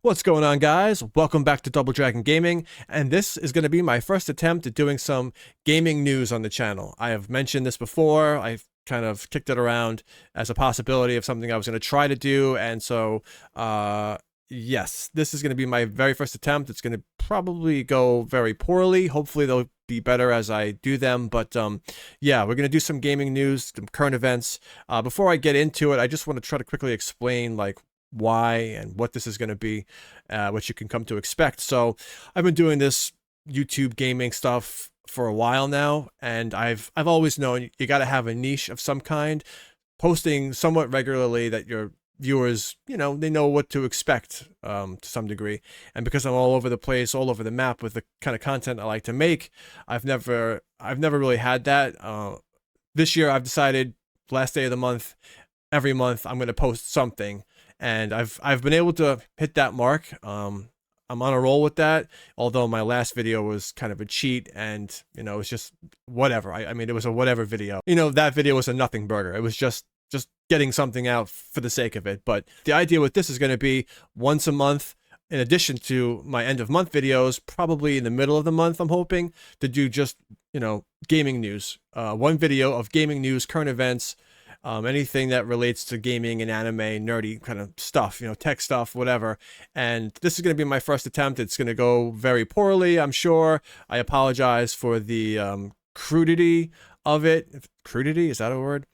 What's going on, guys? Welcome back to Double Dragon Gaming, and this is going to be my first attempt at doing some gaming news on the channel. I have mentioned this before. I've kind of kicked it around as a possibility of something I was going to try to do, and so yes, this is going to be my very first attempt. It's going to probably go very poorly. Hopefully they'll be better as I do them, but yeah, we're going to do some gaming news, some current events. Before I get into it, I just want to try to quickly explain like why and what this is going to be, what you can come to expect. So I've been doing this YouTube gaming stuff for a while now, and I've always known you got to have a niche of some kind, posting somewhat regularly that your viewers, they know what to expect to some degree. And because I'm all over the place, all over the map with the kind of content I like to make, I've never really had that. This year I've decided last day of the month, every month I'm going to post something, and I've been able to hit that mark. I'm on a roll with that, although my last video was kind of a cheat, and it's just whatever. I mean, it was a whatever video. That video was a nothing burger. It was just getting something out for the sake of it. But the idea with this is going to be once a month, in addition to my end of month videos, probably in the middle of the month, I'm hoping to do just gaming news. One video of gaming news, current events, anything that relates to gaming and anime, nerdy kind of stuff, tech stuff, whatever. And this is going to be my first attempt. It's going to go very poorly, I'm sure. I apologize for the crudity of it. Crudity, is that a word?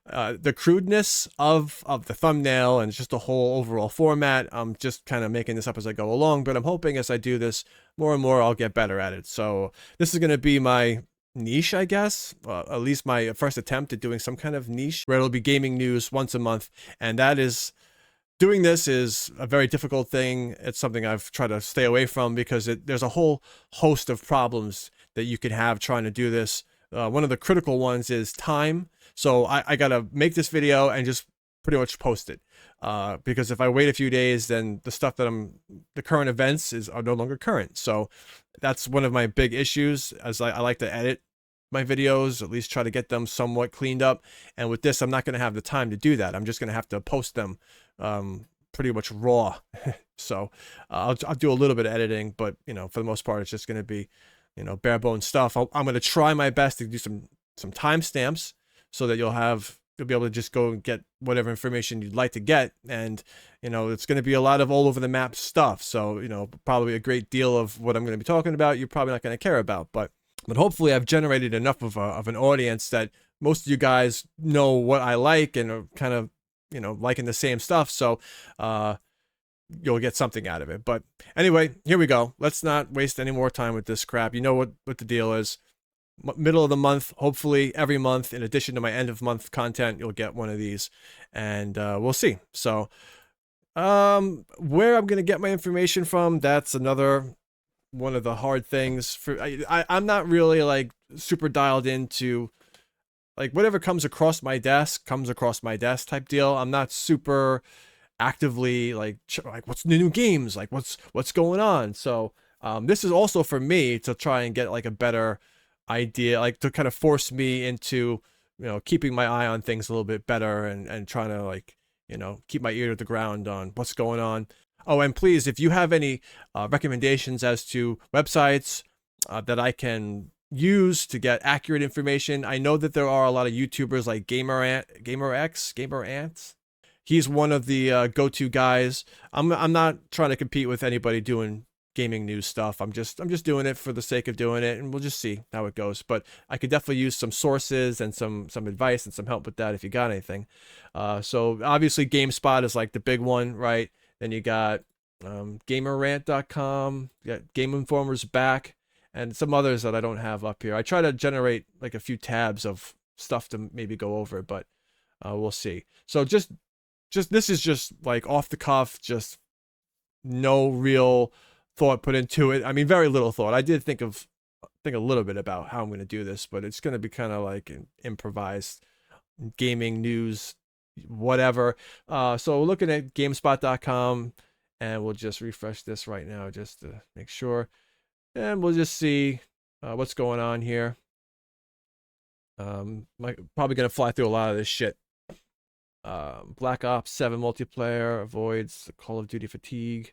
The crudeness of the thumbnail and just the whole overall format. I'm just kind of making this up as I go along, but I'm hoping as I do this more and more, I'll get better at it. So this is going to be my niche, I guess, at least my first attempt at doing some kind of niche where it'll be gaming news once a month. And that is, doing this is a very difficult thing. It's something I've tried to stay away from because there's a whole host of problems that you could have trying to do this. One of the critical ones is time. So I gotta make this video and just pretty much post it. Because if I wait a few days, then the stuff that the current events are no longer current. So that's one of my big issues, as I like to edit my videos, at least try to get them somewhat cleaned up. And with this, I'm not going to have the time to do that. I'm just going to have to post them pretty much raw. So I'll do a little bit of editing, but for the most part, it's just going to be bare bones stuff. I'm going to try my best to do some timestamps so that you'll be able to just go and get whatever information you'd like to get. And it's going to be a lot of all over the map stuff, so probably a great deal of what I'm going to be talking about you're probably not going to care about, but hopefully I've generated enough of an audience that most of you guys know what I like and are kind of liking the same stuff, so you'll get something out of it. But anyway, here we go. Let's not waste any more time with this crap. You know what the deal is. Middle of the month, hopefully every month, in addition to my end of month content, you'll get one of these, and we'll see. So where I'm gonna get my information from, that's another one of the hard things. I'm not really like super dialed into like whatever comes across my desk type deal. I'm not super actively like what's the new games, like what's going on. So this is also for me to try and get like a better idea, like to kind of force me into keeping my eye on things a little bit better and trying to like keep my ear to the ground on what's going on. Oh, and please, if you have any recommendations as to websites that I can use to get accurate information. I know that there are a lot of YouTubers like GamerAnts. He's one of the go-to guys. I'm not trying to compete with anybody doing gaming news stuff. I'm just doing it for the sake of doing it, and we'll just see how it goes. But I could definitely use some sources and some advice and some help with that if you got anything. So obviously GameSpot is like the big one, right? Then you got gamerant.com, you got Game Informer's back, and some others that I don't have up here. I try to generate like a few tabs of stuff to maybe go over, but we'll see. So just this is just like off the cuff, just no real thought put into it. I mean, very little thought. I did think a little bit about how I'm going to do this, but it's going to be kind of like an improvised gaming news, whatever. So we're looking at gamespot.com, and we'll just refresh this right now just to make sure, and we'll just see what's going on here. Probably going to fly through a lot of this shit. Black Ops 7 multiplayer avoids Call of Duty fatigue.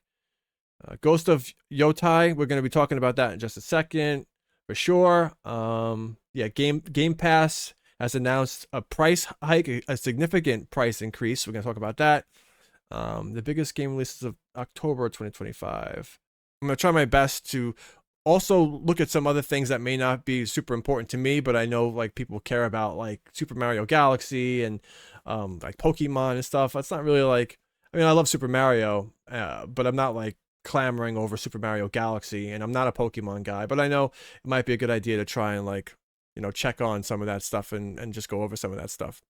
Ghost of Yotai, we're going to be talking about that in just a second for sure. Yeah, Game Pass has announced a price hike, a significant price increase. We're going to talk about that. The biggest game releases of October 2025. I'm going to try my best to also look at some other things that may not be super important to me, but I know like people care about, like Super Mario Galaxy and like Pokemon and stuff. That's not really like, I mean, I love Super Mario, but I'm not like clamoring over Super Mario Galaxy, and I'm not a Pokemon guy, but I know it might be a good idea to try and like, you know, check on some of that stuff and just go over some of that stuff.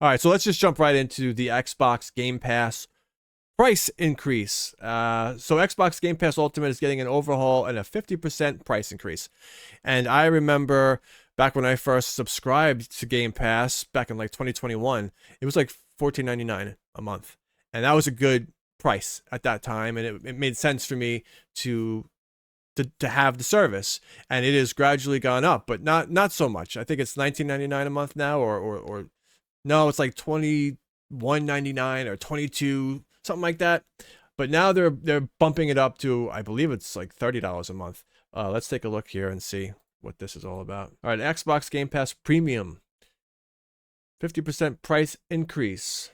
All right, so let's just jump right into the Xbox Game Pass price increase. So Xbox Game Pass Ultimate is getting an overhaul and a 50% price increase. And I remember back when I first subscribed to Game Pass back in like 2021, it was like $14.99 a month. And that was a good price at that time, and it made sense for me to have the service. And it has gradually gone up, but not so much. I think it's $19.99 a month now, or no, it's like $21.99 or $22, something like that. But now they're bumping it up to, I believe it's like $30 a month. Let's take a look here and see what this is all about. All right, Xbox Game Pass Premium, 50% price increase.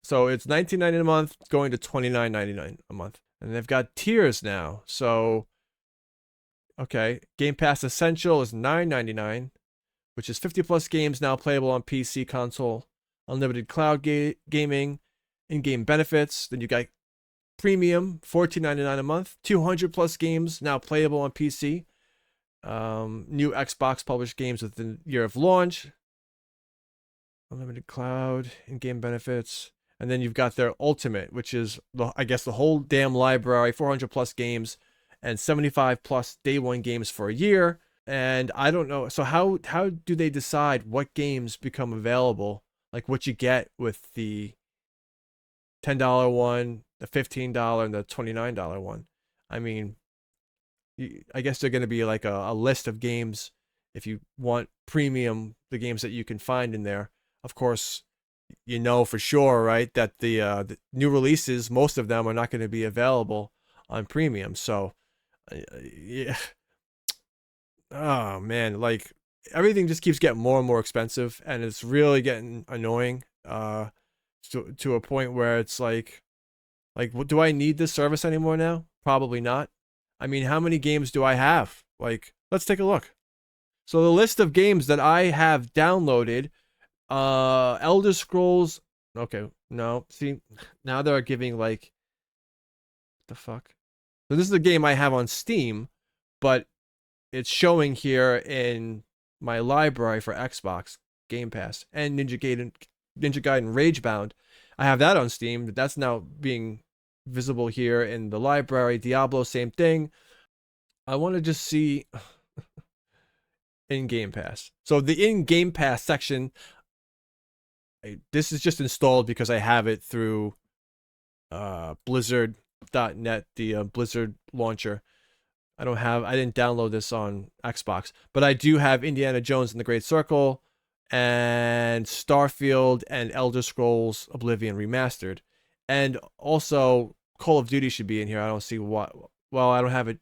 So it's $19.99 a month going to $29.99 a month. And they've got tiers now. So, okay, Game Pass Essential is $9.99, which is 50 plus games now playable on PC, console, unlimited cloud gaming, in-game benefits. Then you got Premium, $14.99 a month, 200 plus games now playable on PC. New Xbox published games within the year of launch. Unlimited cloud, in-game benefits. And then you've got their Ultimate, which is, I guess, the whole damn library, 400 plus games and 75 plus day one games for a year. And I don't know. So how do they decide what games become available? Like what you get with the $10 one, the $15 and the $29 one. I mean, I guess they're going to be like a list of games if you want premium, the games that you can find in there. Of course, you know for sure, right, that the new releases, most of them are not going to be available on premium. So, yeah. Oh man, like everything just keeps getting more and more expensive, and it's really getting annoying. To a point where it's like, do I need this service anymore now? Probably not. I mean, how many games do I have? Like, let's take a look. So the list of games that I have downloaded. Elder Scrolls. Okay, no. See, now they're giving like, what the fuck? So this is a game I have on Steam, but it's showing here in my library for Xbox Game Pass and Ninja Gaiden Ragebound. I have that on Steam. That's now being visible here in the library. Diablo, same thing. I want to just see in Game Pass. So the in Game Pass section, this is just installed because I have it through Blizzard.net, the Blizzard launcher. I didn't download this on Xbox, but I do have Indiana Jones and the Great Circle and Starfield and Elder Scrolls Oblivion Remastered. And also Call of Duty should be in here. I don't see what. Well, I don't have it.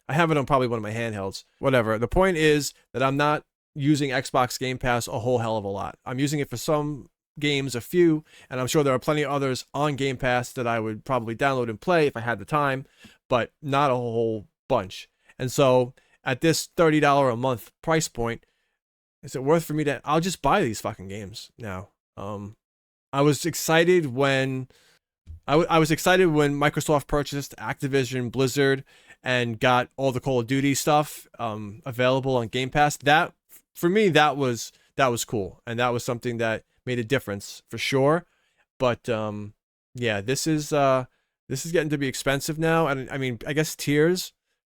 I have it on probably one of my handhelds. Whatever. The point is that I'm not using Xbox Game Pass a whole hell of a lot. I'm using it for some games, a few, and I'm sure there are plenty of others on Game Pass that I would probably download and play if I had the time, but not a whole bunch. And so at this $30 a month price point, is it worth for me to, I'll just buy these fucking games now. I was excited when I was excited when Microsoft purchased Activision Blizzard and got all the Call of Duty stuff available on Game Pass. That, for me, that was cool, and that was something that made a difference for sure. But yeah, this is getting to be expensive now, and I mean, I guess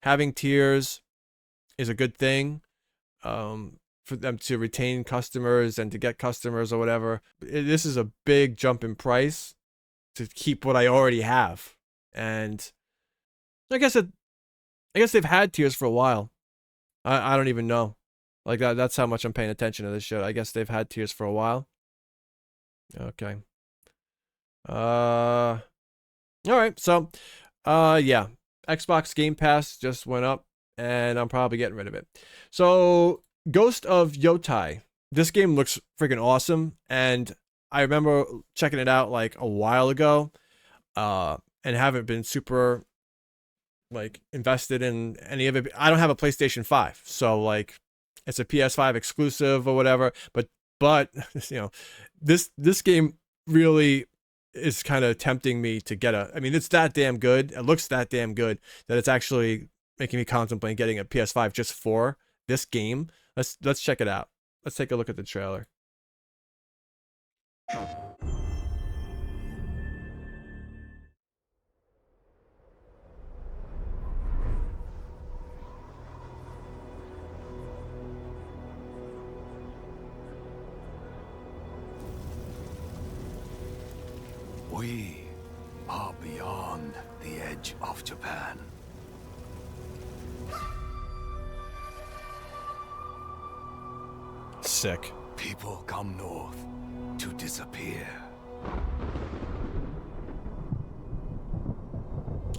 having tiers is a good thing for them to retain customers and to get customers or whatever. This is a big jump in price to keep what I already have, and I guess they've had tiers for a while. I don't even know. Like that's how much I'm paying attention to this shit. I guess they've had tiers for a while. Okay. All right. So, yeah. Xbox Game Pass just went up, and I'm probably getting rid of it. So, Ghost of Yotai. This game looks freaking awesome, and I remember checking it out like a while ago, and haven't been super like invested in any of it. I don't have a PlayStation 5, so like it's a PS5 exclusive or whatever. But you know, this game really is kind of tempting me to get a. I mean, it's that damn good. It looks that damn good that it's actually making me contemplate getting a PS5 just for this game. Let's check it out. Let's take a look at the trailer. We are beyond the edge of Japan. Sick. People come north to disappear.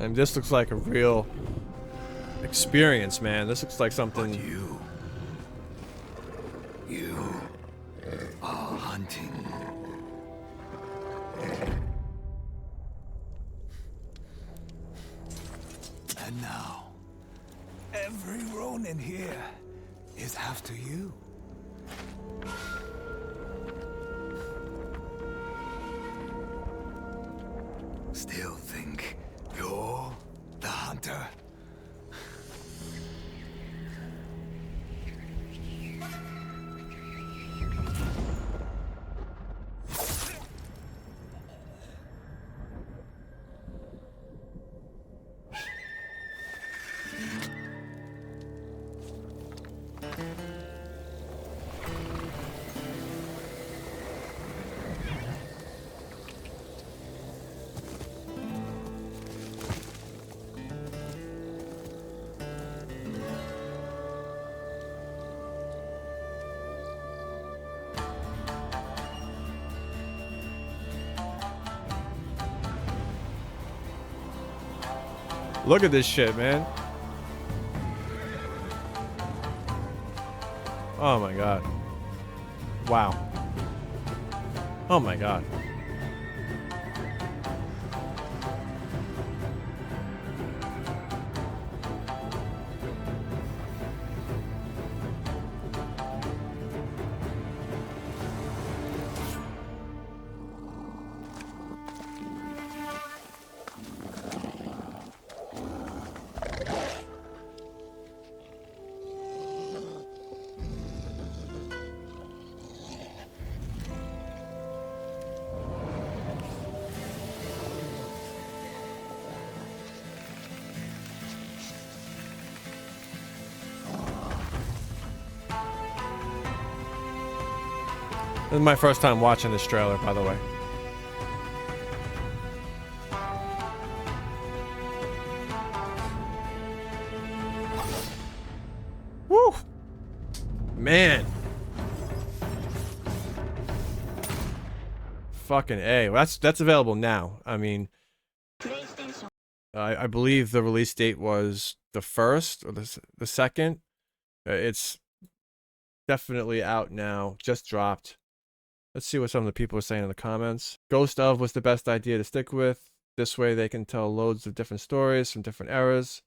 And this looks like a real experience, man. This looks like something. But you are hunting. And now, every Ronin here is after you. Still think you're the hunter? Look at this shit, man. Oh my god. Wow. Oh my god. This is my first time watching this trailer, by the way. Woo! Man. Fucking A. Well, that's available now. I mean, I believe the release date was the 1st or the 2nd. It's definitely out now. Just dropped. Let's see what some of the people are saying in the comments. Ghost of was the best idea to stick with. This way they can tell loads of different stories from different eras.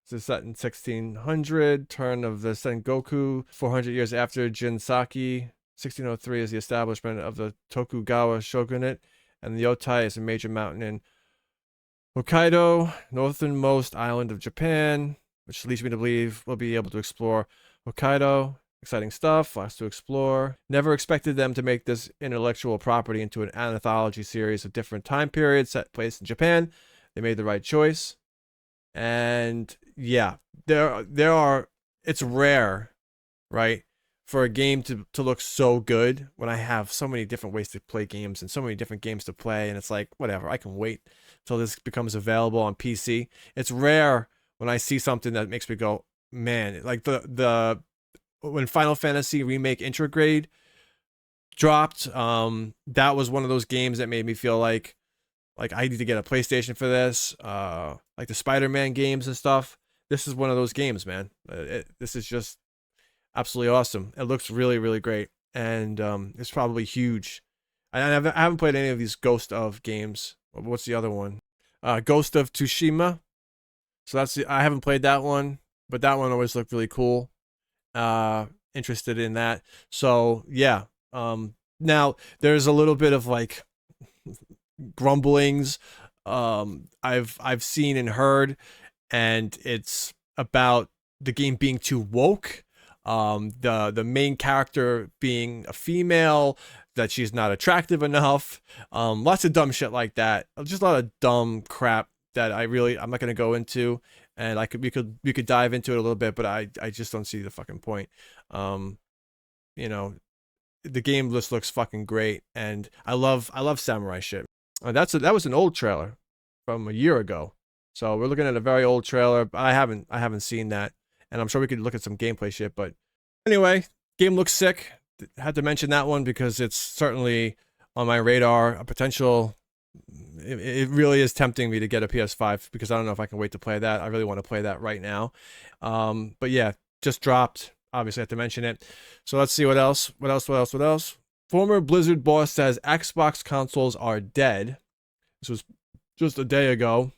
This is set in 1600, turn of the Sengoku, 400 years after Jinsaki. 1603 is the establishment of the Tokugawa shogunate, and the Yotai is a major mountain in Hokkaido, northernmost island of Japan, which leads me to believe we'll be able to explore Hokkaido. Exciting stuff, lots to explore. Never expected them to make this intellectual property into an anthology series of different time periods set place in Japan. They made the right choice. And yeah, there are, it's rare, right, for a game to look so good when I have so many different ways to play games and so many different games to play, and it's like, whatever, I can wait until this becomes available on PC. It's rare when I see something that makes me go, man, like the when Final Fantasy Remake Intrograde dropped, that was one of those games that made me feel like, like I need to get a PlayStation for this. Like the Spider-Man games and stuff. This is one of those games, man. This is just absolutely awesome. It looks really, really great, and it's probably huge. I haven't played any of these Ghost of games. What's the other one? Ghost of Tsushima. So I haven't played that one, but that one always looked really cool. Interested in that. So yeah. Now there's a little bit of like grumblings. I've seen and heard, and it's about the game being too woke. The main character being a female, that she's not attractive enough. Lots of dumb shit like that. Just a lot of dumb crap that I'm not gonna go into, and we could dive into it a little bit, but I just don't see the fucking point. You know, the game just looks fucking great, and I love samurai shit. That was an old trailer from a year ago, so we're looking at a very old trailer. But I haven't seen that, and I'm sure we could look at some gameplay shit. But anyway, game looks sick. Had to mention that one because it's certainly on my radar. A potential. It really is tempting me to get a PS5 because I don't know if I can wait to play that. I really want to play that right now. But yeah, just dropped. Obviously, I have to mention it. So let's see what else. What else? Former Blizzard boss says Xbox consoles are dead. This was just a day ago.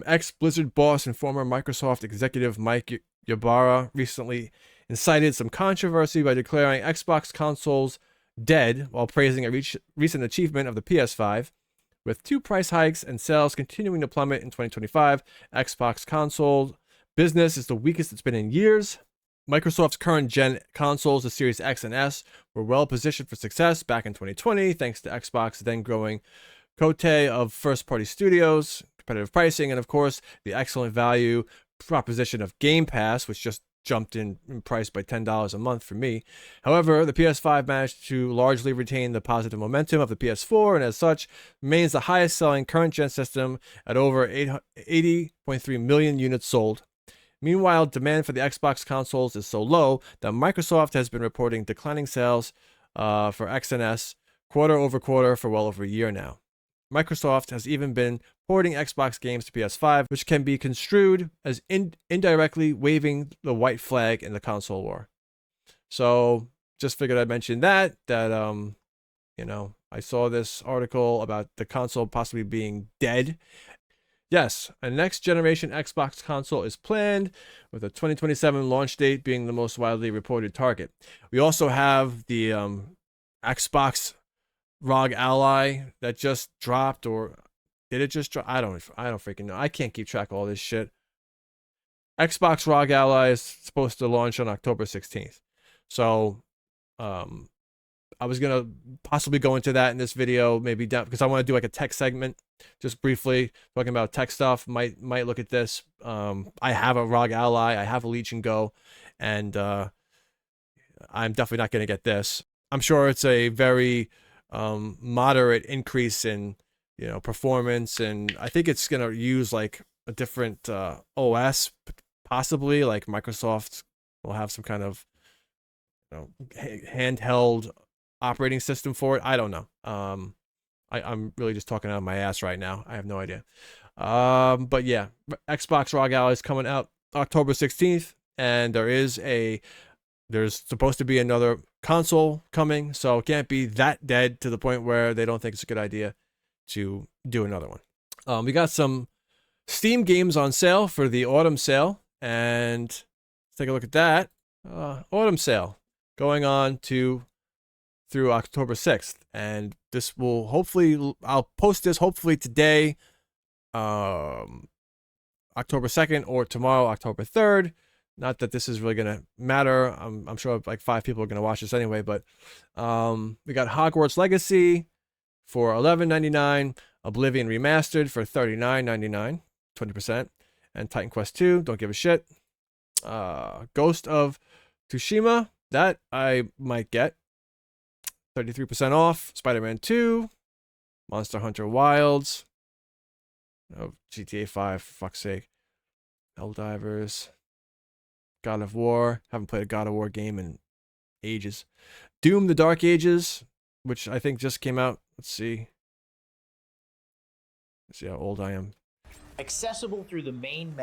Ex-Blizzard boss and former Microsoft executive Mike Ybarra recently incited some controversy by declaring Xbox consoles dead while praising a recent achievement of the PS5. With 2 price hikes and sales continuing to plummet in 2025, Xbox console business is the weakest it's been in years. Microsoft's current gen consoles, the Series X and S, were well positioned for success back in 2020, thanks to Xbox's then growing cote of first-party studios, competitive pricing, and of course, the excellent value proposition of Gamepass, which just jumped in price by $10 a month for me. However, the PS5 managed to largely retain the positive momentum of the PS4, and as such, remains the highest-selling current-gen system at over 80.3 million units sold. Meanwhile, demand for the Xbox consoles is so low that Microsoft has been reporting declining sales for X and S quarter over quarter for well over a year now. Microsoft has even been porting Xbox games to PS5, which can be construed as indirectly waving the white flag in the console war. So, just figured I'd mention that I saw this article about the console possibly being dead. Yes, a next generation Xbox console is planned, with a 2027 launch date being the most widely reported target. We also have the Xbox ROG Ally that just dropped, or did it just drop? I don't freaking know. I can't keep track of all this shit. Xbox ROG Ally is supposed to launch on October 16th. So, I was gonna possibly go into that in this video, maybe down, because I want to do like a tech segment, just briefly talking about tech stuff. Might look at this. I have a ROG Ally, I have a Legion Go, and I'm definitely not gonna get this. I'm sure it's a very moderate increase in performance, and I think it's gonna use like a different OS, possibly like Microsoft will have some kind of handheld operating system for it. I don't know. I'm really just talking out of my ass right now. I have no idea. But yeah, Xbox ROG Ally is coming out October 16th, and there's supposed to be another console coming, so it can't be that dead to the point where they don't think it's a good idea to do another one. We got some Steam games on sale for the autumn sale, and let's take a look at that. Autumn sale going on through October 6th, and this will hopefully, I'll post this hopefully today, October 2nd, or tomorrow, October 3rd. Not that this is really gonna matter. I'm sure like 5 people are gonna watch this anyway, but we got Hogwarts Legacy for $11.99, Oblivion Remastered for $39.99, 20%, and Titan Quest 2, don't give a shit. Ghost of Tsushima, that I might get, 33% off. Spider-Man 2, Monster Hunter Wilds, GTA 5, for fuck's sake, Helldivers, God of War. Haven't played a God of War game in ages. Doom: The Dark Ages, which I think just came out. Let's see. Let's see how old I am. Accessible through the main.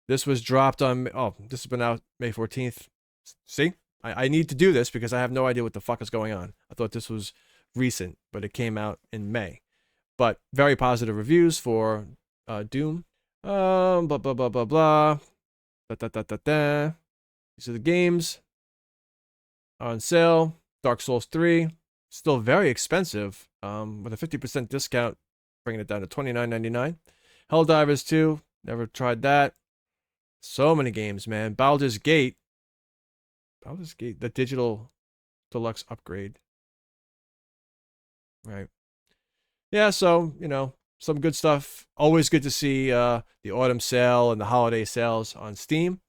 This was dropped on. Oh, this has been out May 14th. See, I need to do this because I have no idea what the fuck is going on. I thought this was recent, but it came out in May. But very positive reviews for Doom. Blah blah blah blah blah. Da. These are the games on sale. Dark Souls 3, still very expensive, with a 50% discount, bringing it down to $29.99. Helldivers 2, never tried that. So many games, man. Baldur's Gate, the digital deluxe upgrade. Right. Yeah, so, you know, some good stuff. Always good to see the autumn sale and the holiday sales on Steam.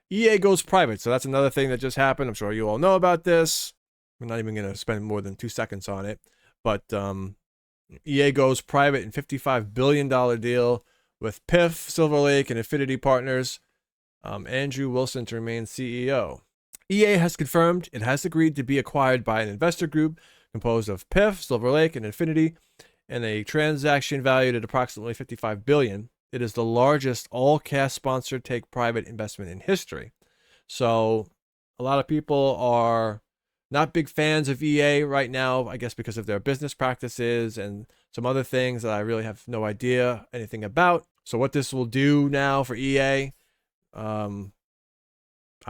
EA goes private, so that's another thing that just happened. I'm sure you all know about this. I'm not even going to spend more than 2 seconds on it. But EA goes private in $55 billion deal with PIF, Silver Lake, and Infinity Partners. Andrew Wilson to remain CEO. EA has confirmed it has agreed to be acquired by an investor group composed of PIF, Silver Lake, and Infinity, in a transaction valued at approximately $55 billion. It is the largest all-cash sponsored take-private investment in history. So a lot of people are not big fans of EA right now, I guess because of their business practices and some other things that I really have no idea anything about. So what this will do now for EA, I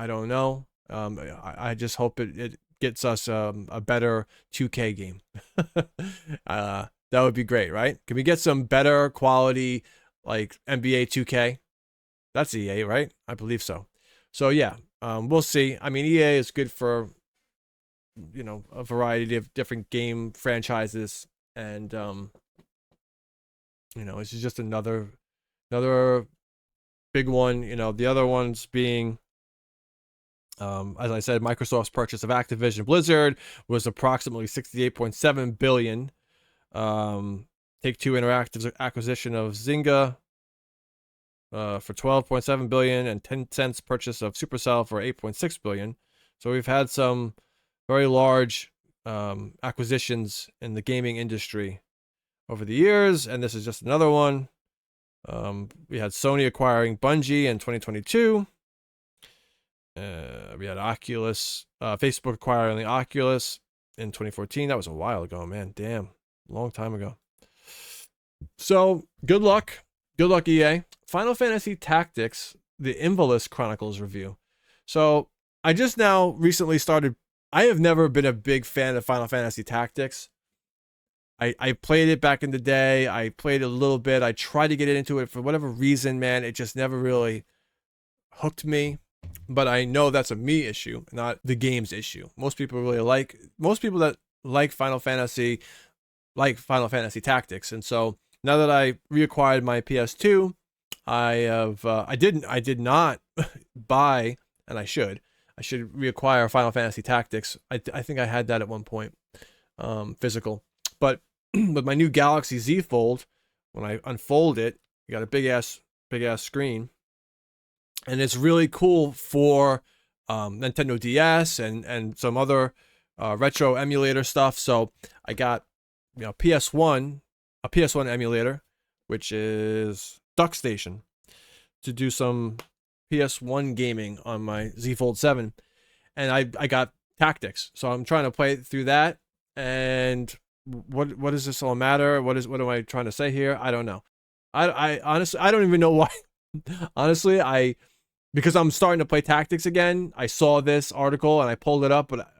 don't know. I just hope it gets us a better 2K game. That would be great, right? Can we get some better quality, like NBA 2K? That's EA, right? I believe so. So yeah, we'll see. I mean, EA is good for, you know, a variety of different game franchises, and you know, it's just another big one. You know, the other ones being, as I said, Microsoft's purchase of Activision Blizzard was approximately $68.7 billion. Take-Two Interactive's acquisition of Zynga for $12.7 billion, and Tencent's purchase of Supercell for $8.6 billion. So we've had some very large acquisitions in the gaming industry over the years, and this is just another one. We had Sony acquiring Bungie in 2022. We had Oculus, Facebook acquiring the Oculus in 2014. That was a while ago, man. Damn, long time ago. So good luck. Good luck, EA. Final Fantasy Tactics, the Invalice Chronicles review. So I just now recently started. I have never been a big fan of Final Fantasy Tactics. I played it back in the day. I played it a little bit. I tried to get into it for whatever reason, man. It just never really hooked me. But I know that's a me issue, not the game's issue. Most people that like Final Fantasy Tactics. And so now that I reacquired my PS2, I did not buy, and I should reacquire Final Fantasy Tactics. I think I had that at one point, physical. But with my new Galaxy Z Fold, when I unfold it, you got a big ass screen, and it's really cool for Nintendo DS and some other retro emulator stuff. So I got, you know, a PS1 emulator, which is DuckStation, to do some PS1 gaming on my Z Fold 7, and I got Tactics, so I'm trying to play through that. And what does this all matter? What am I trying to say here? I don't know. I honestly, I don't even know why. Honestly, because I'm starting to play Tactics again. I saw this article and I pulled it up, but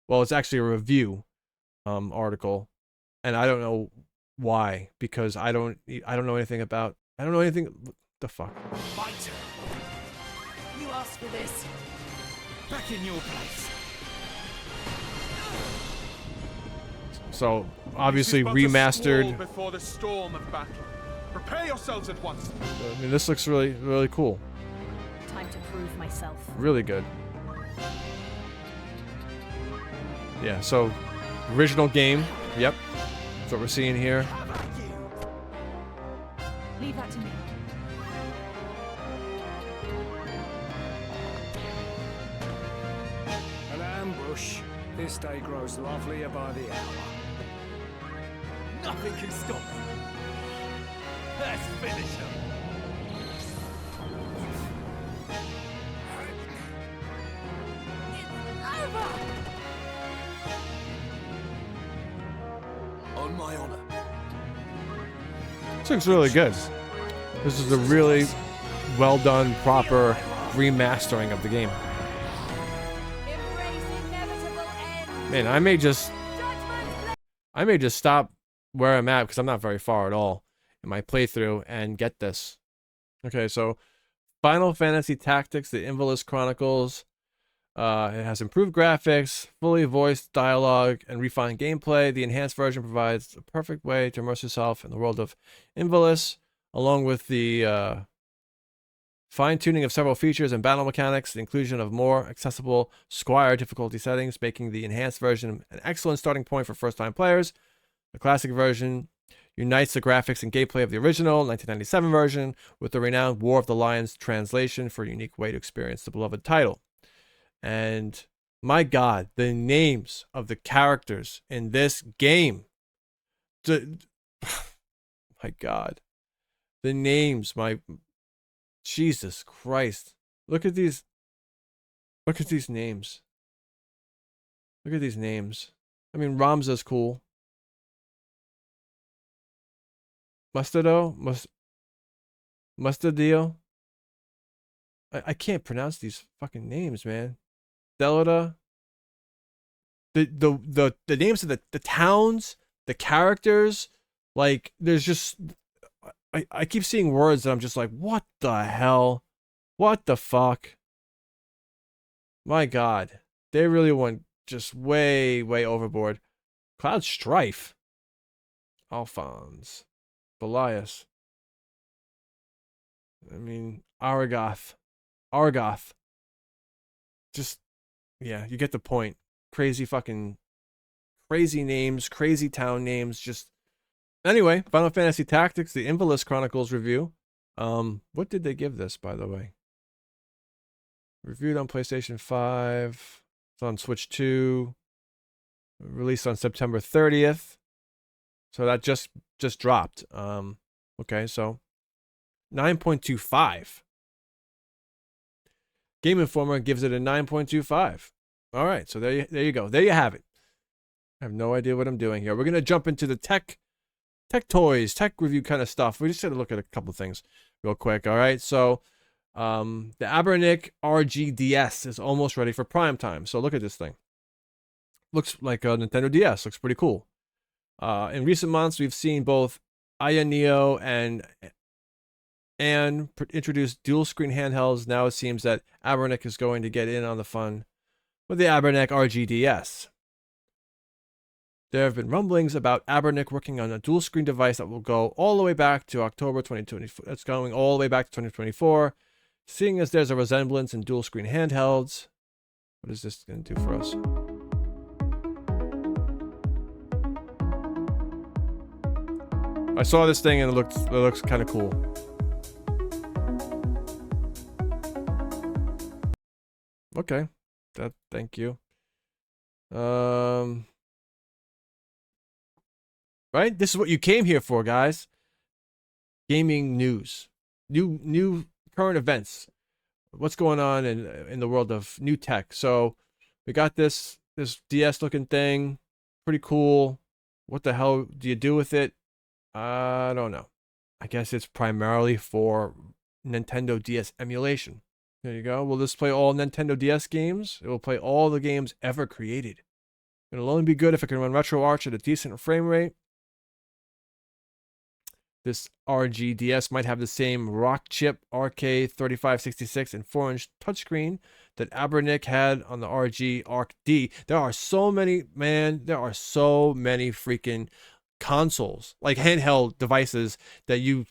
well, it's actually a review article, and I don't know why, because I don't know anything about. I don't know anything. What the fuck? Fighter! You asked for this. Back in your place. So obviously This is but a remastered. squall before the storm of battle. Prepare yourselves at once. I mean, this looks really cool. Time to prove myself. Really good. Yeah, so original game. Yep. That's what we're seeing here. How about you? Leave that to me. An ambush. This day grows lovelier by the hour. Nothing can stop me. Let's finish him. On my honor. This looks really good. This is a really well done, proper remastering of the game. Man, I may just stop where I'm at because I'm not very far at all in my playthrough and get this. Okay, so Final Fantasy Tactics, the Invalice Chronicles. It has improved graphics, fully voiced dialogue, and refined gameplay. The enhanced version provides a perfect way to immerse yourself in the world of Invalice, along with the fine-tuning of several features and battle mechanics, the inclusion of more accessible Squire difficulty settings, making the enhanced version an excellent starting point for first-time players. The classic version unites the graphics and gameplay of the original 1997 version with the renowned War of the Lions translation for a unique way to experience the beloved title. And my God, the names of the characters in this game. My God. The names, Jesus Christ. Look at these names. Look at these names. I mean, Ramza's cool. Mustadio. I can't pronounce these fucking names, man. Delta. The names of the towns, the characters, like there's just I keep seeing words that I'm just like, what the hell? What the fuck? My God. They really went just way, way overboard. Cloud Strife. Alphonse. Belias. I mean, Argoth. Just, yeah, you get the point. Crazy names, crazy town names, just... Anyway, Final Fantasy Tactics, the Invalice Chronicles review. What did they give this, by the way? Reviewed on PlayStation 5. It's on Switch 2. Released on September 30th. So that just dropped. Okay, so 9.25. Game Informer gives it a 9.25. All right, so there you go. There you have it. I have no idea what I'm doing here. We're going to jump into the tech toys, tech review kind of stuff. We just had to look at a couple of things real quick. All right, so the Abernic RGDS is almost ready for prime time. So look at this thing. Looks like a Nintendo DS. Looks pretty cool. In recent months, we've seen both Aya Neo and introduce dual screen handhelds. Now it seems that Abernic is going to get in on the fun with the Abernic RGDS. There have been rumblings about Abernic working on a dual screen device that will go all the way back to October 2024. That's going all the way back to 2024. Seeing as there's a resemblance in dual screen handhelds, what is this going to do for us? I saw this thing and it looks kind of cool. Okay, thank you. Right, this is what you came here for, guys. Gaming news, new current events. What's going on in the world of new tech? So we got this DS looking thing, pretty cool. What the hell do you do with it? I don't know. I guess it's primarily for Nintendo DS emulation. There you go. Will this play all Nintendo DS games? It will play all the games ever created. It'll only be good if it can run RetroArch at a decent frame rate. This RGDS might have the same rock chip RK3566 and 4-inch touchscreen that Abernic had on the RG ARC-D. There are so many, man, there are so many freaking consoles, like handheld devices that you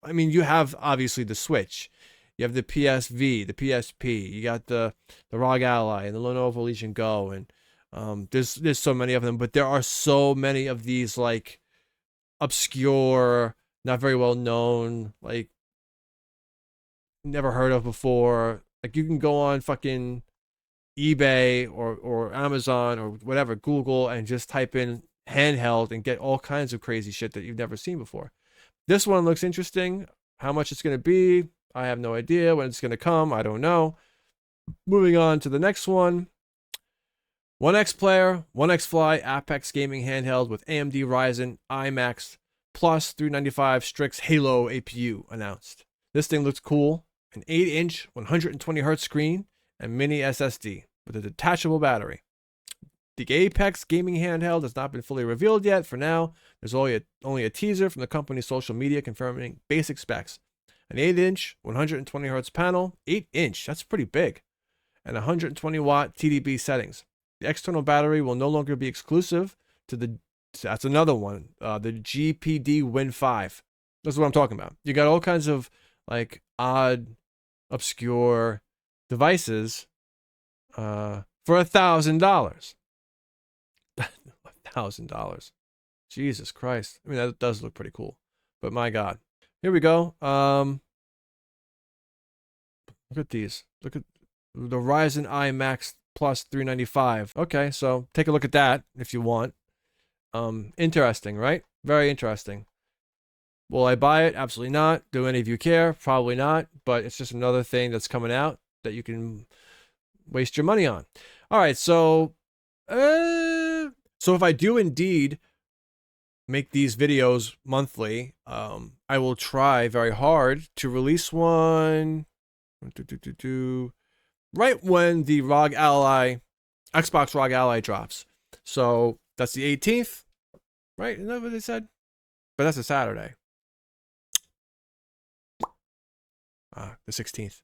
have obviously the Switch. You have the PSV, the PSP, you got the ROG Ally and the Lenovo Legion Go, and there's so many of them, but there are so many of these like obscure, not very well known, like never heard of before. Like you can go on fucking eBay or Amazon or whatever, Google, and just type in handheld and get all kinds of crazy shit that you've never seen before. This one looks interesting. How much it's going to be, I have no idea. When it's going to come, I don't know. Moving on to the next one. OneXPlayer, OneXFly Apex Gaming Handheld with AMD Ryzen iMax Plus 395 Strix Halo APU announced. This thing looks cool. An 8-inch 120Hz screen and mini SSD with a detachable battery. The Apex Gaming Handheld has not been fully revealed yet. For now, there's only a teaser from the company's social media confirming basic specs. An 8-inch 120Hz panel, 8-inch, that's pretty big, and 120-watt TDP settings. The external battery will no longer be exclusive to that's another one, the GPD Win 5. That's what I'm talking about. You got all kinds of like odd, obscure devices for $1,000. $1,000. Jesus Christ. I mean, that does look pretty cool. But my God. Here we go. Look at these. Look at the Ryzen iMax Plus 395. Okay, so take a look at that if you want. Interesting, right? Very interesting. Will I buy it? Absolutely not. Do any of you care? Probably not. But it's just another thing that's coming out that you can waste your money on. All right, so if I do indeed make these videos monthly, I will try very hard to release one right when the ROG Ally, Xbox ROG Ally drops. So that's the 18th, right? Isn't that what they said? But that's a Saturday. The 16th.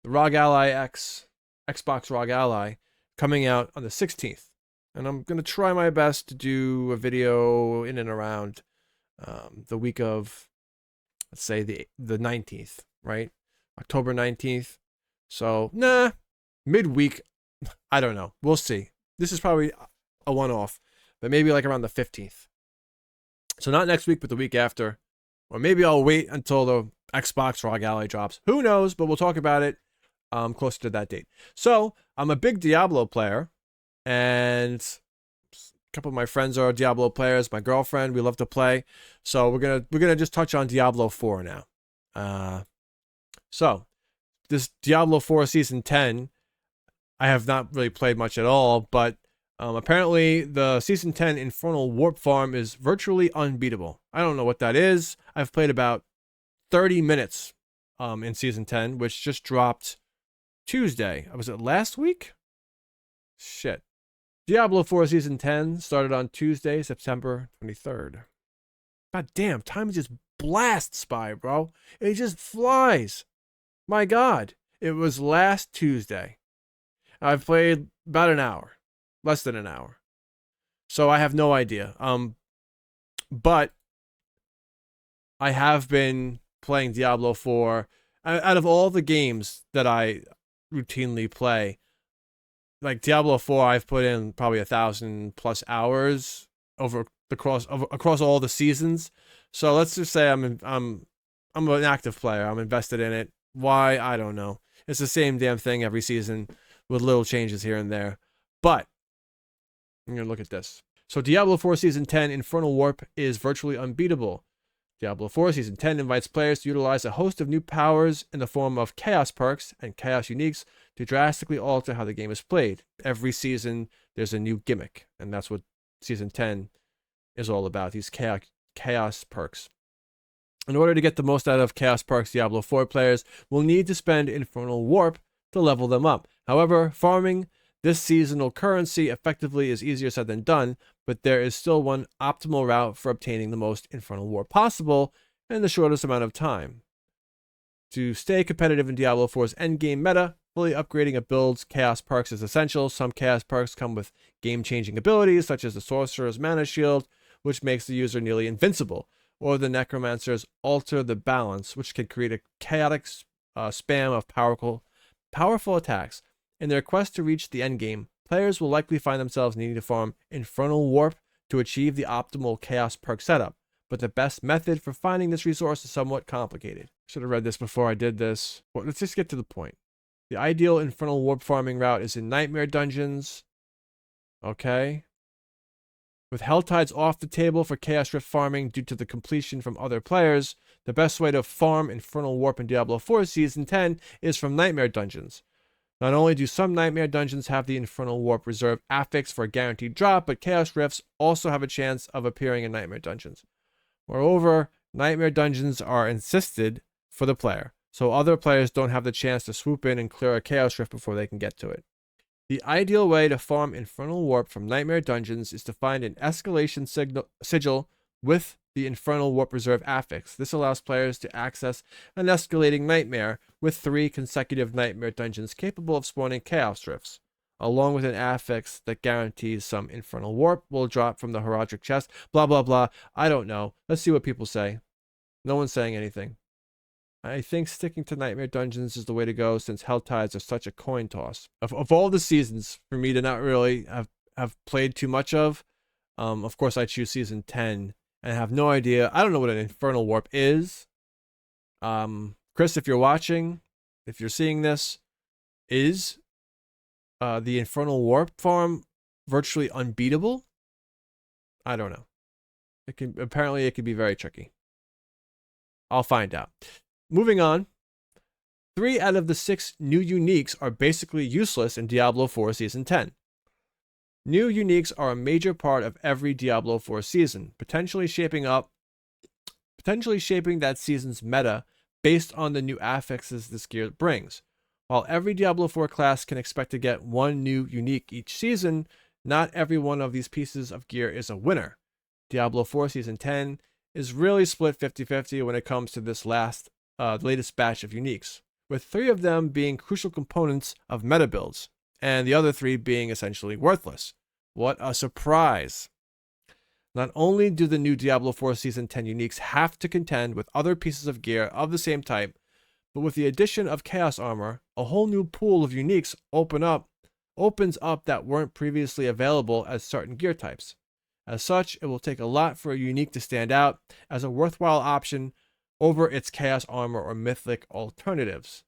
The ROG Ally X, Xbox ROG Ally, coming out on the 16th. And I'm going to try my best to do a video in and around the week of, let's say, the 19th, right? October 19th. So, midweek, I don't know. We'll see. This is probably a one-off, but maybe like around the 15th. So not next week, but the week after. Or maybe I'll wait until the Xbox ROG Ally drops. Who knows, but we'll talk about it closer to that date. So, I'm a big Diablo player, and a couple of my friends are Diablo players. My girlfriend, we love to play. So we're gonna just touch on Diablo 4 now. So this Diablo 4 Season 10, I have not really played much at all, but apparently the Season 10 Infernal Warp Farm is virtually unbeatable. I don't know what that is. I've played about 30 minutes in Season 10, which just dropped Tuesday. Was it last week? Shit. Diablo 4 Season 10 started on Tuesday, September 23rd. God damn, time just blasts by, bro. It just flies. My God. It was last Tuesday. I've played about an hour. Less than an hour. So I have no idea. But I have been playing Diablo 4. Out of all the games that I routinely play, like Diablo 4, I've put in probably 1,000+ hours across all the seasons. So let's just say I'm an active player. I'm invested in it. Why? I don't know. It's the same damn thing every season with little changes here and there. But I'm gonna look at this. So Diablo 4 Season 10 Infernal Warp is virtually unbeatable. Diablo 4 Season 10 invites players to utilize a host of new powers in the form of Chaos perks and Chaos uniques to drastically alter how the game is played. Every season, there's a new gimmick, and that's what Season 10 is all about, these Chaos perks. In order to get the most out of Chaos perks, Diablo 4 players will need to spend Infernal Warp to level them up. However, farming this seasonal currency effectively is easier said than done, but there is still one optimal route for obtaining the most Infernal Warp possible in the shortest amount of time. To stay competitive in Diablo 4's endgame meta, fully upgrading a build's Chaos perks is essential. Some Chaos perks come with game-changing abilities, such as the Sorcerer's Mana Shield, which makes the user nearly invincible, or the Necromancer's Alter the Balance, which can create a chaotic spam of powerful attacks. In their quest to reach the endgame, players will likely find themselves needing to farm Infernal Warp to achieve the optimal Chaos perk setup, but the best method for finding this resource is somewhat complicated. Should have read this before I did this. Well, let's just get to the point. The ideal Infernal Warp farming route is in Nightmare Dungeons. Okay. With Helltides off the table for Chaos Rift farming due to the completion from other players, the best way to farm Infernal Warp in Diablo 4 Season 10 is from Nightmare Dungeons. Not only do some Nightmare Dungeons have the Infernal Warp Reserve affix for a guaranteed drop, but Chaos Rifts also have a chance of appearing in Nightmare Dungeons. Moreover, Nightmare Dungeons are insisted for the player, so other players don't have the chance to swoop in and clear a Chaos Rift before they can get to it. The ideal way to farm Infernal Warp from Nightmare Dungeons is to find an escalation sigil with the Infernal Warp Reserve affix. This allows players to access an escalating nightmare with 3 consecutive Nightmare Dungeons capable of spawning Chaos Rifts, along with an affix that guarantees some Infernal Warp will drop from the Heraldric chest. Blah, blah, blah. I don't know. Let's see what people say. No one's saying anything. I think sticking to Nightmare Dungeons is the way to go since Helltides are such a coin toss. Of all the seasons, for me to not really have played too much of course I choose Season 10 and have no idea. I don't know what an Infernal Warp is. Chris, if you're watching, if you're seeing this, is the Infernal Warp farm virtually unbeatable? I don't know. Apparently it can be very tricky. I'll find out. Moving on, 3 out of the 6 new uniques are basically useless in Diablo 4 Season 10. New uniques are a major part of every Diablo 4 season, potentially shaping that season's meta based on the new affixes this gear brings. While every Diablo 4 class can expect to get 1 new unique each season, not every one of these pieces of gear is a winner. Diablo 4 Season 10 is really split 50-50 when it comes to this latest batch of uniques, with 3 of them being crucial components of meta builds, and the other 3 being essentially worthless. What a surprise! Not only do the new Diablo 4 Season 10 uniques have to contend with other pieces of gear of the same type, but with the addition of Chaos Armor, a whole new pool of uniques opens up that weren't previously available as certain gear types. As such, it will take a lot for a unique to stand out as a worthwhile option over its Chaos Armor or Mythic alternatives.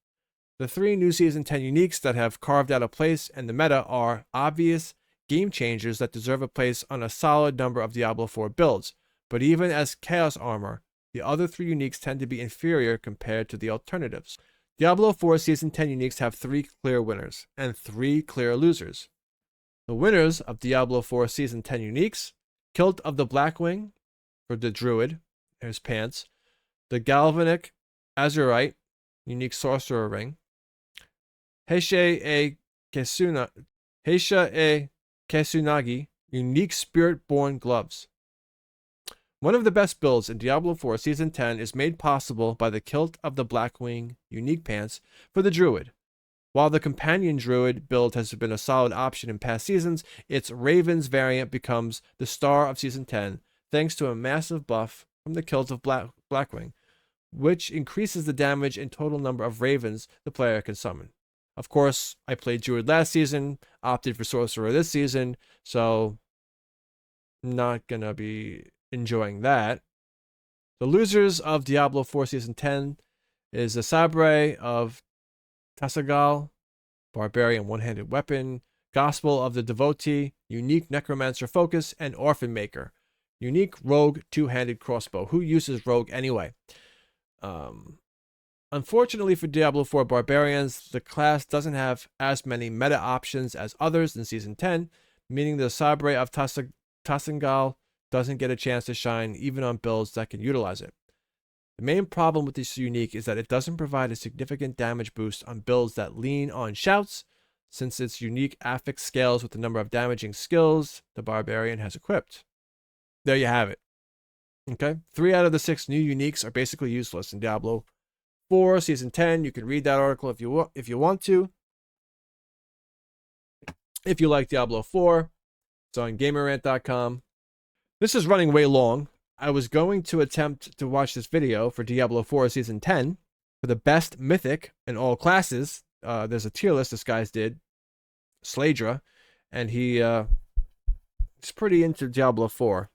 The 3 new Season 10 uniques that have carved out a place in the meta are obvious game changers that deserve a place on a solid number of Diablo 4 builds, but even as Chaos Armor, the other 3 uniques tend to be inferior compared to the alternatives. Diablo 4 Season 10 uniques have 3 clear winners and 3 clear losers. The winners of Diablo 4 Season 10 uniques: Kilt of the Blackwing for the Druid, his pants, the Galvanic Azurite, unique sorcerer ring, Heisha e Kesunagi, unique spirit-born gloves. One of the best builds in Diablo 4 Season 10 is made possible by the Kilt of the Blackwing unique pants for the Druid. While the Companion Druid build has been a solid option in past seasons, its Ravens variant becomes the star of Season 10 thanks to a massive buff from the Kilt of Blackwing, which increases the damage and total number of Ravens the player can summon. Of course, I played Druid last season, opted for Sorcerer this season, so not gonna be enjoying that. The losers of Diablo 4 Season 10 is the Sabre of Tassagal, Barbarian one-handed weapon, Gospel of the Devotee, unique Necromancer focus, and Orphan Maker, unique Rogue two-handed crossbow. Who uses Rogue anyway? Unfortunately for Diablo 4 Barbarians, the class doesn't have as many meta options as others in Season 10, meaning the Sabre of Tassagal doesn't get a chance to shine even on builds that can utilize it. The main problem with this unique is that it doesn't provide a significant damage boost on builds that lean on shouts, since its unique affix scales with the number of damaging skills the Barbarian has equipped. There you have it. Okay, 3 out of the 6 new uniques are basically useless in Diablo 4 Season 10. You can read that article if you want to. If you like Diablo 4, it's on gamerrant.com. This is running way long. I was going to attempt to watch this video for Diablo 4 Season 10 for the best mythic in all classes. There's a tier list this guy's did, Sladra, and he's pretty into Diablo 4.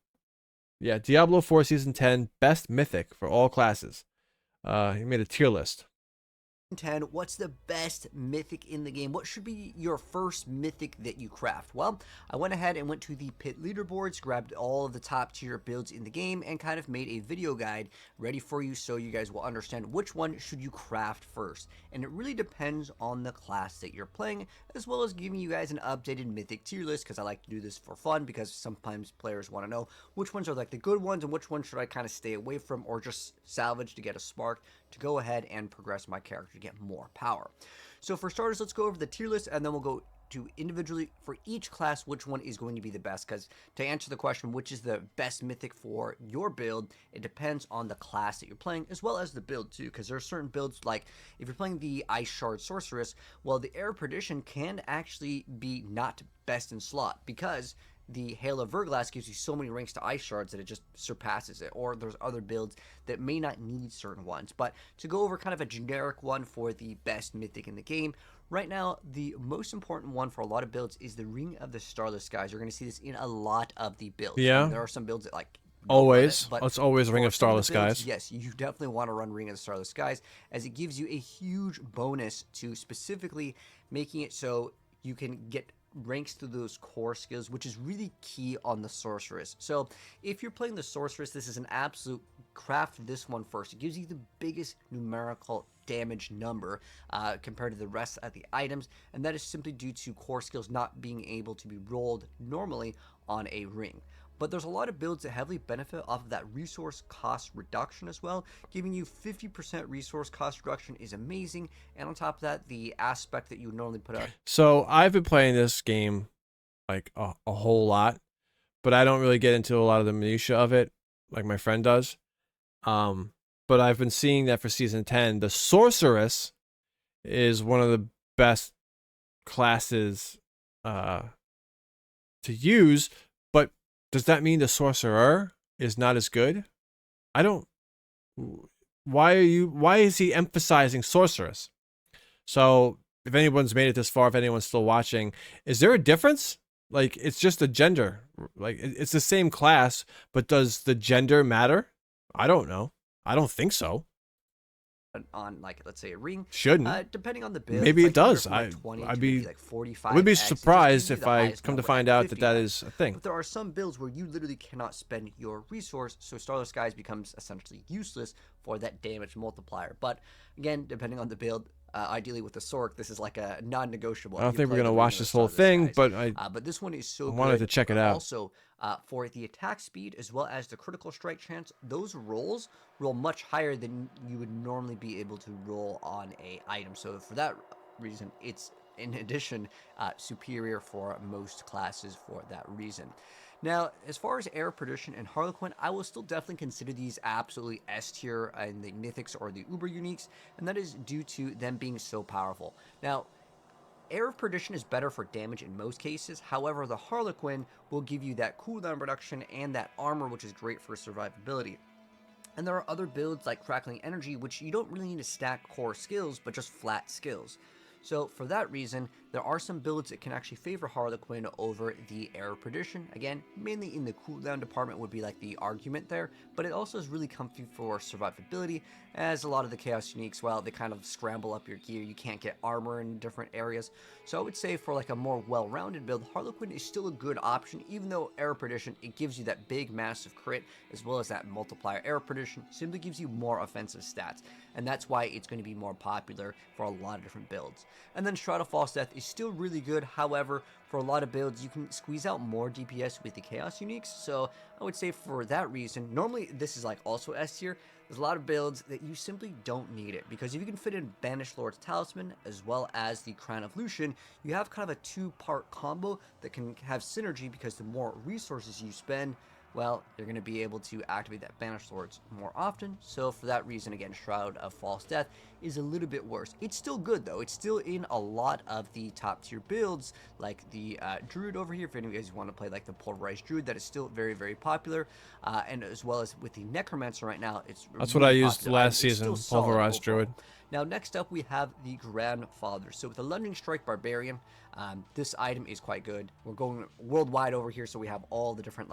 Yeah, Diablo 4 Season 10 best mythic for all classes. He made a tier list. 10, what's the best mythic in the game? What should be your first mythic that you craft? Well, I went ahead and went to the pit leaderboards, grabbed all of the top tier builds in the game, and kind of made a video guide ready for you so you guys will understand which one should you craft first. And it really depends on the class that you're playing, as well as giving you guys an updated mythic tier list, because I like to do this for fun, because sometimes players want to know which ones are like the good ones and which ones should I kind of stay away from or just salvage to get a spark to go ahead and progress my character to get more power. So for starters, let's go over the tier list, and then we'll go to individually for each class which one is going to be the best, because to answer the question which is the best mythic for your build, it depends on the class that you're playing as well as the build too, because there are certain builds, like if you're playing the Ice Shard Sorceress, well, the Air Perdition can actually be not best in slot, because the Hail of Verglass gives you so many ranks to Ice Shards that it just surpasses it, or there's other builds that may not need certain ones. But to go over kind of a generic one for the best mythic in the game, right now the most important one for a lot of builds is the Ring of the Starless Skies. You're going to see this in a lot of the builds. Yeah. There are some builds that like Always. It's always Ring of Starless Skies. Yes, you definitely want to run Ring of the Starless Skies, as it gives you a huge bonus to specifically making it so you can get ranks through those core skills, which is really key on the Sorceress. So if you're playing the Sorceress, this is an absolute craft this one first. It gives you the biggest numerical damage number compared to the rest of the items, and that is simply due to core skills not being able to be rolled normally on a ring. But there's a lot of builds that heavily benefit off of that resource cost reduction as well. Giving you 50% resource cost reduction is amazing, and on top of that, the aspect that you would normally put out. So I've been playing this game like a whole lot, but I don't really get into a lot of the minutia of it like my friend does. But I've been seeing that for season 10, the Sorceress is one of the best classes to use, but does that mean the Sorcerer is not as good? I don't. Why is he emphasizing Sorceress? So if anyone's made it this far, if anyone's still watching, is there a difference? Like, it's just a gender. Like, it's the same class, but does the gender matter? I don't know. I don't think so. On, like, let's say a ring, shouldn't, depending on the build. Maybe it does. I'd be like 45. I would be surprised if I come to find out that that is a thing. But there are some builds where you literally cannot spend your resource, so Starless Skies becomes essentially useless for that damage multiplier. But again, depending on the build, ideally with the Sorc, this is like a non-negotiable. I don't think we're gonna watch this whole thing, but but this one is so I wanted to check it out. Also, for the attack speed as well as the critical strike chance, those rolls roll much higher than you would normally be able to roll on a item. So for that reason, it's in addition superior for most classes for that reason. Now, as far as Air Perdition and Harlequin, I will still definitely consider these absolutely S tier in the Mythics or the Uber Uniques, and that is due to them being so powerful. Now, Air of Perdition is better for damage in most cases. However, the Harlequin will give you that cooldown reduction and that armor, which is great for survivability. And there are other builds like Crackling Energy, which you don't really need to stack core skills, but just flat skills. So for that reason, there are some builds that can actually favor Harlequin over the Air of Perdition. Again, mainly in the cooldown department would be like the argument there, but it also is really comfy for survivability, as a lot of the Chaos Uniques, well, they kind of scramble up your gear. You can't get armor in different areas. So I would say for like a more well-rounded build, Harlequin is still a good option, even though Air of Perdition, it gives you that big massive crit as well as that multiplier. Air of Perdition simply gives you more offensive stats, and that's why it's going to be more popular for a lot of different builds. And then Shroud of False Death is still really good. However, for a lot of builds, you can squeeze out more DPS with the Chaos Uniques. So I would say for that reason, normally this is like also S tier. There's a lot of builds that you simply don't need it, because if you can fit in Banished Lord's Talisman as well as the Crown of Lucian, you have kind of a two-part combo that can have synergy, because the more resources you spend, well, you're going to be able to activate that Banished Lords more often. So for that reason, again, Shroud of False Death is a little bit worse. It's still good, though. It's still in a lot of the top tier builds, like the Druid over here. If any of you guys want to play like the Pulverized Druid, that is still very, very popular. And as well as with the Necromancer right now, it's that's really what I used last season, Pulverized Druid. Now, next up, we have the Grandfather. So with the Lunging Strike Barbarian, this item is quite good. We're going worldwide over here, so we have all the different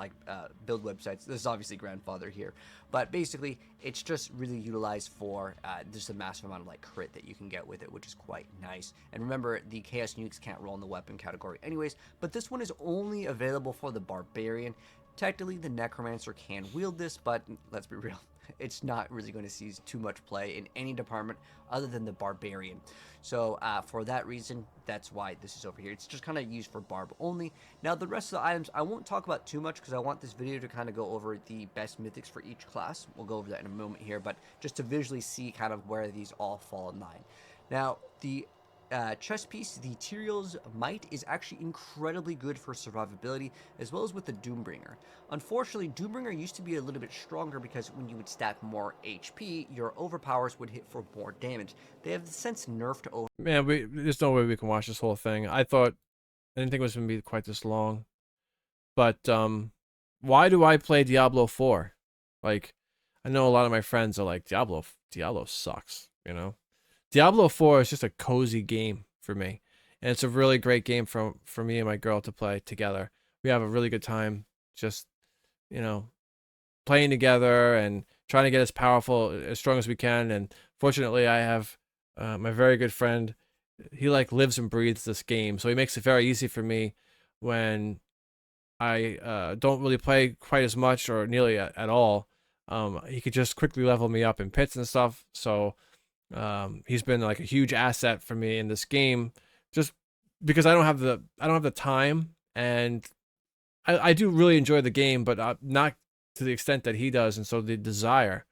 build websites. This is obviously Grandfather here, but basically it's just really utilized for just a massive amount of crit that you can get with it, which is quite nice. And remember, the Chaos Nukes can't roll in the weapon category anyways, but this one is only available for the Barbarian. Technically, the Necromancer can wield this, but let's be real, it's not really going to see too much play in any department other than the Barbarian. So for that reason, that's why this is over here. It's just kind of used for Barb only. Now, the rest of the items I won't talk about too much because I want this video to kind of go over the best mythics for each class. We'll go over that in a moment here, but just to visually see kind of where these all fall in line. Now, the chest piece, the Tyrael's Might, is actually incredibly good for survivability, as well as with the Doombringer. Unfortunately, Doombringer used to be a little bit stronger because when you would stack more HP, your overpowers would hit for more damage. They have since nerfed over. Man, there's no way we can watch this whole thing. I didn't think it was going to be quite this long. But why do I play Diablo 4? Like, I know a lot of my friends are like, Diablo sucks, you know? Diablo 4 is just a cozy game for me. And it's a really great game for me and my girl to play together. We have a really good time just, you know, playing together and trying to get as powerful, as strong as we can. And fortunately, I have my very good friend. He lives and breathes this game. So he makes it very easy for me when I don't really play quite as much or nearly at all. He could just quickly level me up in pits and stuff. So he's been like a huge asset for me in this game, just because I don't have the time, and I do really enjoy the game, but not to the extent that he does, and so the desire,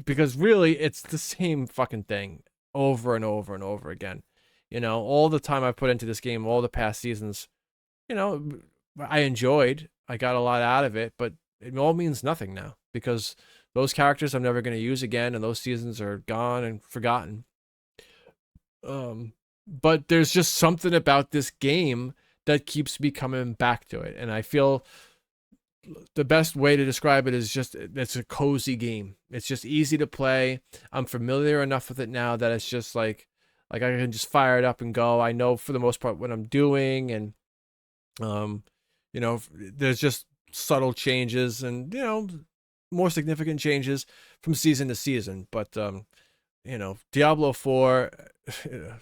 because really it's the same fucking thing over and over and over again. You know, all the time I put into this game, all the past seasons, you know, I got a lot out of it, but it all means nothing now because those characters I'm never going to use again, and those seasons are gone and forgotten. But there's just something about this game that keeps me coming back to it, and I feel the best way to describe it is just it's a cozy game. It's just easy to play. I'm familiar enough with it now that it's just like I can just fire it up and go. I know for the most part what I'm doing, and you know, there's just subtle changes and, you know, more significant changes from season to season. But you know, Diablo 4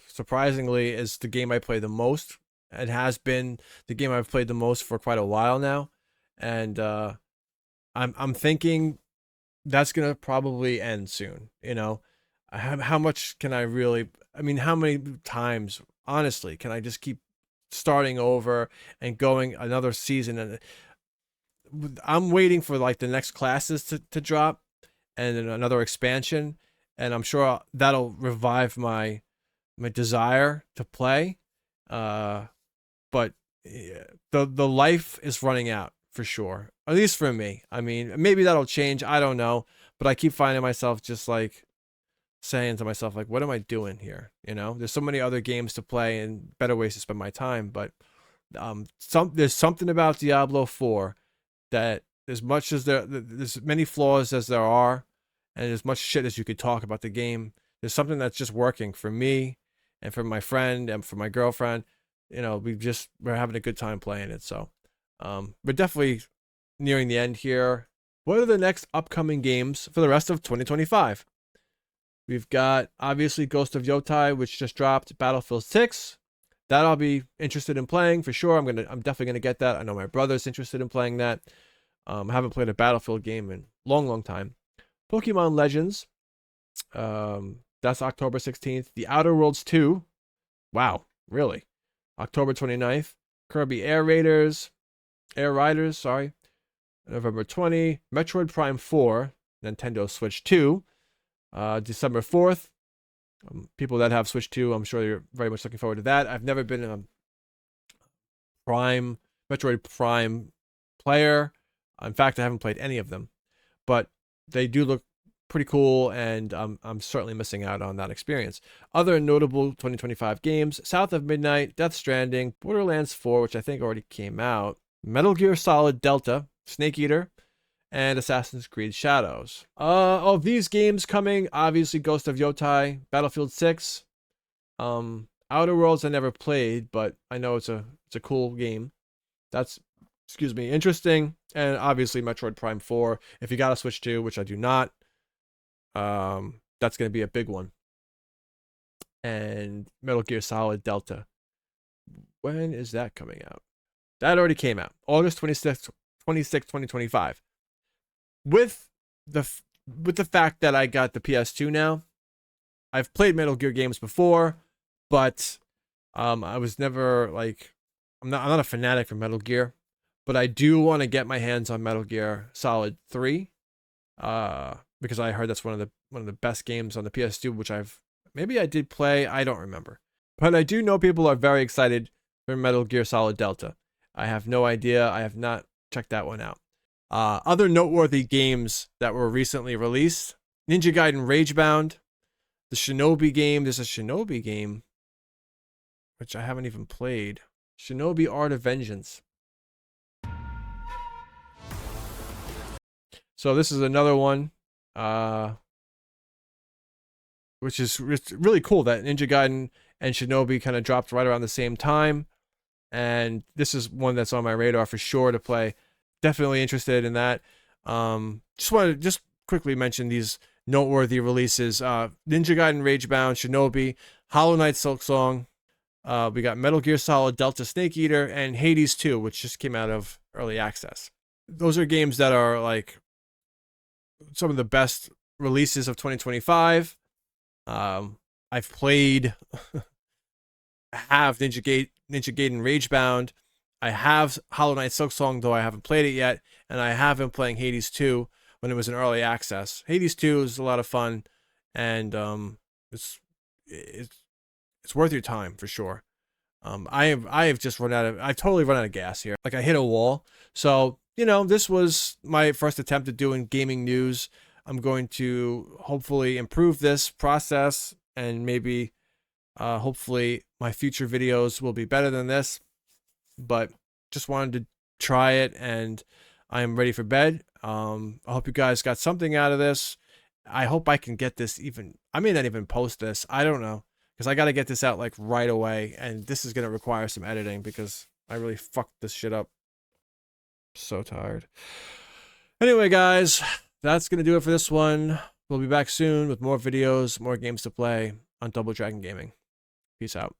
surprisingly is the game I play the most. It has been the game I've played the most for quite a while now, and I'm thinking that's gonna probably end soon. You know, how much can I really? I mean, how many times, honestly, can I just keep starting over and going another season? And I'm waiting for like the next classes to drop and then another expansion, and I'm sure that'll revive my desire to play. But the life is running out for sure, at least for me. I mean, maybe that'll change, I don't know, but I keep finding myself just like saying to myself, like, what am I doing here? You know, there's so many other games to play and better ways to spend my time, but there's something about Diablo 4 that, as much as there's many flaws as there are, and as much shit as you could talk about the game, there's something that's just working for me and for my friend and for my girlfriend. You know, we're having a good time playing it. So we're definitely nearing the end here. What are the next upcoming games for the rest of 2025? We've got obviously Ghost of Yotai, which just dropped, Battlefield 6. That I'll be interested in playing for sure. I'm definitely gonna get that. I know my brother's interested in playing that. I haven't played a Battlefield game in a long time. Pokemon Legends. That's October 16th. The Outer Worlds 2. Wow, really? October 29th. Kirby Air Riders, November 20. Metroid Prime 4, Nintendo Switch 2. December 4th. People that have Switch 2, I'm sure you're very much looking forward to that. I've never been a Metroid Prime player. In fact, I haven't played any of them, but they do look pretty cool, and I'm certainly missing out on that experience. Other notable 2025 games: South of Midnight, Death Stranding, Borderlands 4, which I think already came out, Metal Gear Solid Delta, Snake Eater, and Assassin's Creed Shadows. Of these games coming, obviously Ghost of Yotai, Battlefield 6. Outer Worlds I never played, but I know it's a cool game. That's, excuse me, interesting. And obviously Metroid Prime 4. If you got a Switch 2, which I do not, that's going to be a big one. And Metal Gear Solid Delta. When is that coming out? That already came out. August 26th, 2025. With the fact that I got the PS2 now, I've played Metal Gear games before, but I was never like, I'm not a fanatic for Metal Gear, but I do want to get my hands on Metal Gear Solid 3, because I heard that's one of the best games on the PS2, which maybe I did play, I don't remember. But I do know people are very excited for Metal Gear Solid Delta. I have no idea. I have not checked that one out. Other noteworthy games that were recently released: Ninja Gaiden Ragebound, the Shinobi game. There's a Shinobi game, which I haven't even played. Shinobi Art of Vengeance. So this is another one, which is really cool that Ninja Gaiden and Shinobi kind of dropped right around the same time. And this is one that's on my radar for sure to play. Definitely interested in that. Just want to quickly mention these noteworthy releases. Ninja Gaiden Ragebound, Shinobi, Hollow Knight Silksong. We got Metal Gear Solid Delta Snake Eater, and Hades 2, which just came out of early access. Those are games that are like some of the best releases of 2025. I've played, I have Ninja Gaiden Ragebound. I have Hollow Knight Silksong, though I haven't played it yet, and I have been playing Hades 2 when it was in early access. Hades 2 is a lot of fun, and it's worth your time for sure. I've totally run out of gas here. Like, I hit a wall. So, this was my first attempt at doing gaming news. I'm going to hopefully improve this process, and maybe hopefully my future videos will be better than this. But just wanted to try it, and I am ready for bed. I hope you guys got something out of this. I hope I can get this I may not even post this. I don't know, because I got to get this out like right away, and this is going to require some editing because I really fucked this shit up. So tired. Anyway, guys, that's going to do it for this one. We'll be back soon with more videos, more games to play on Double Dragon Gaming. Peace out.